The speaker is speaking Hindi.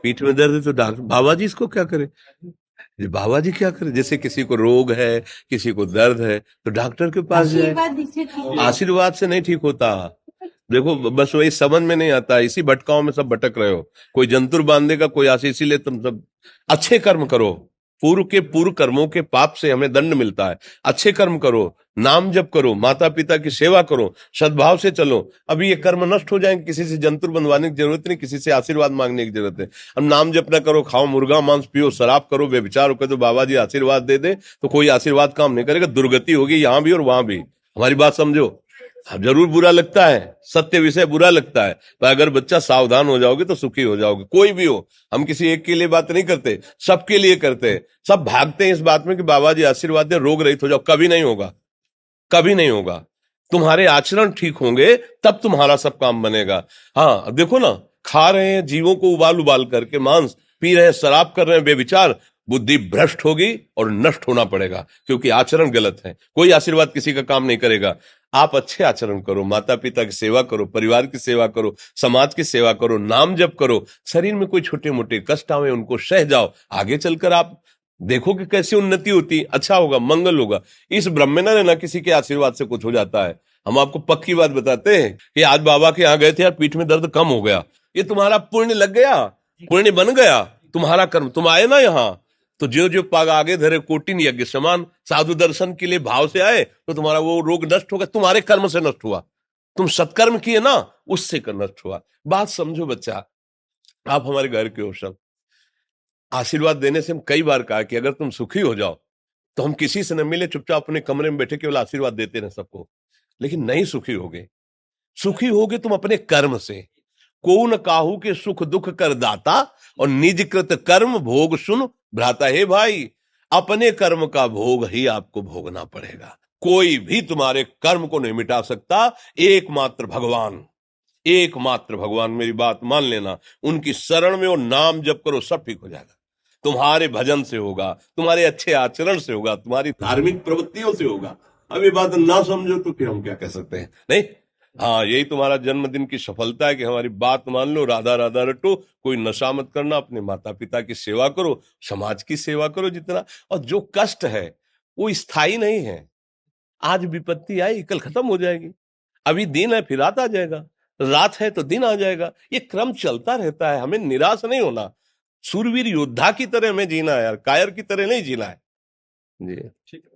पीठ में दर्द है तो डॉक्टर, बाबा जी इसको क्या करे? ये बाबा जी क्या करे? जैसे किसी को रोग है, किसी को दर्द है, तो डॉक्टर के पास जाए। आशीर्वाद से नहीं ठीक होता। देखो, बस वही समझ में नहीं आता, इसी भटकाओं में सब भटक रहे हो। कोई जंतुर बांधेगा, कोई आशीष, इसीलिए तुम सब अच्छे कर्म करो। पूर्व के पूर्व कर्मों के पाप से हमें दंड मिलता है। अच्छे कर्म करो, नाम जप करो, माता पिता की सेवा करो, सद्भाव से चलो। अभी ये कर्म नष्ट हो जाएंगे, किसी से जंतुर बंधवाने की जरूरत नहीं, किसी से आशीर्वाद मांगने की जरूरत है। अब नाम जप ना करो, खाओ मुर्गा मांस, पियो शराब, करो व्यभिचार करो, तो बाबा जी आशीर्वाद दे दे तो कोई आशीर्वाद काम नहीं करेगा। दुर्गति होगी यहाँ भी और वहां भी। हमारी बात समझो। अब जरूर बुरा लगता है, सत्य विषय बुरा लगता है, पर अगर बच्चा सावधान हो जाओगे तो सुखी हो जाओगे। कोई भी हो, हम किसी एक के लिए बात नहीं करते, सबके लिए करते हैं। सब भागते हैं इस बात में कि बाबा जी आशीर्वाद दे, रोग रहित हो जाओ। कभी नहीं होगा, कभी नहीं होगा। तुम्हारे आचरण ठीक होंगे तब तुम्हारा सब काम बनेगा। हाँ देखो ना, खा रहे हैं जीवों को उबाल उबाल करके मांस, पी रहे हैं शराब, कर रहे हैं बेविचार, बुद्धि भ्रष्ट होगी और नष्ट होना पड़ेगा, क्योंकि आचरण गलत है। कोई आशीर्वाद किसी का काम नहीं करेगा। आप अच्छे आचरण करो, माता पिता की सेवा करो, परिवार की सेवा करो, समाज की सेवा करो, नाम जप करो। शरीर में कोई छोटे मोटे कष्ट आवे उनको सह जाओ, आगे चलकर आप देखो कि कैसी उन्नति होती, अच्छा होगा, मंगल होगा। इस ब्रह्म में ना किसी के आशीर्वाद से कुछ हो जाता है। हम आपको पक्की बात बताते हैं कि आज बाबा के यहाँ गए थे यार, पीठ में दर्द कम हो गया। ये तुम्हारा पुण्य लग गया, पुण्य बन गया, तुम्हारा कर्म। तुम आए ना यहाँ, तो जो जो पाग आगे धरे कोटिन यज्ञ समान, साधु दर्शन के लिए भाव से आए तो तुम्हारा वो रोग नष्ट होगा। तुम्हारे कर्म से नष्ट हुआ, तुम सत्कर्म किए ना, उससे कर नष्ट हुआ। बात समझो बच्चा, आप हमारे घर के हो सब। आशीर्वाद देने से हम कई बार कहा कि अगर तुम सुखी हो जाओ तो हम किसी से न मिले, चुपचाप अपने कमरे में बैठे केवल आशीर्वाद देते रहे सबको। लेकिन नहीं सुखी होगे, सुखी होगे तुम अपने कर्म से। को न काहू के सुख दुख कर दाता, और निज कृत कर्म भोग सुन भ्राता। हे भाई, अपने कर्म का भोग ही आपको भोगना पड़ेगा। कोई भी तुम्हारे कर्म को नहीं मिटा सकता, एकमात्र भगवान, एकमात्र भगवान। मेरी बात मान लेना, उनकी शरण में और नाम जप करो, सब ठीक हो जाएगा। तुम्हारे भजन से होगा, तुम्हारे अच्छे आचरण से होगा, तुम्हारी धार्मिक प्रवृत्तियों से होगा। अब ये बात ना समझो तो फिर हम क्या कह सकते हैं? नहीं, हाँ, यही तुम्हारा जन्मदिन की सफलता है कि हमारी बात मान लो, राधा राधा रटो, कोई नशा मत करना, अपने माता पिता की सेवा करो, समाज की सेवा करो जितना। और जो कष्ट है वो स्थायी नहीं है। आज विपत्ति आई, कल खत्म हो जाएगी। अभी दिन है, फिर रात आ जाएगा, रात है तो दिन आ जाएगा। ये क्रम चलता रहता है, हमें निराश नहीं होना। सूरवीर योद्धा की तरह हमें जीना है यार, कायर की तरह नहीं जीना है। जी ठीक है।